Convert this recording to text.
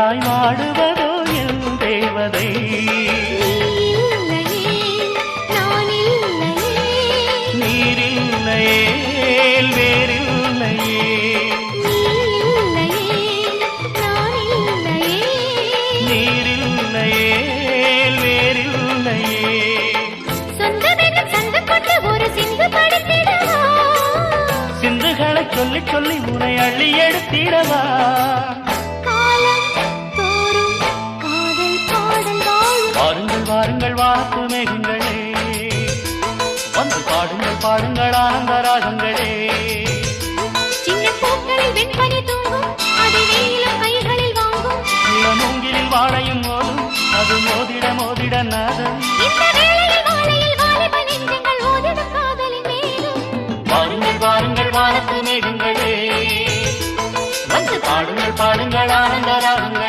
தாய் மாடுவதோ என் தேவதை. நீரில்லையே வேறில்லையே, நீரில்லையே வேறில்லையே. சிந்துகளை சொல்லி சொல்லி உனை அள்ளி எடுத்திடவா. வாருங்கள் வாருங்கள் வானத்து மேகங்களே, வந்து பாடுங்கள் பாடுங்கள் ஆனந்த ராகங்களே. சின்ன பூக்களில் வெண்பனி தூங்கும், அதை வெயிலும் கைகளில் வாங்கும். மூங்கிலில் வாழையும் மோதும், அது மோதிட மோதிட நாதம். இந்த வேளையில் வாழையில் வாலிப நெஞ்சங்கள் ஓதிடும் காதலின் மேலும். வாருங்கள் வாருங்கள் வானத்து மேகங்களே, வந்து பாடுங்கள் பாடுங்கள் ஆனந்த ராகங்களே.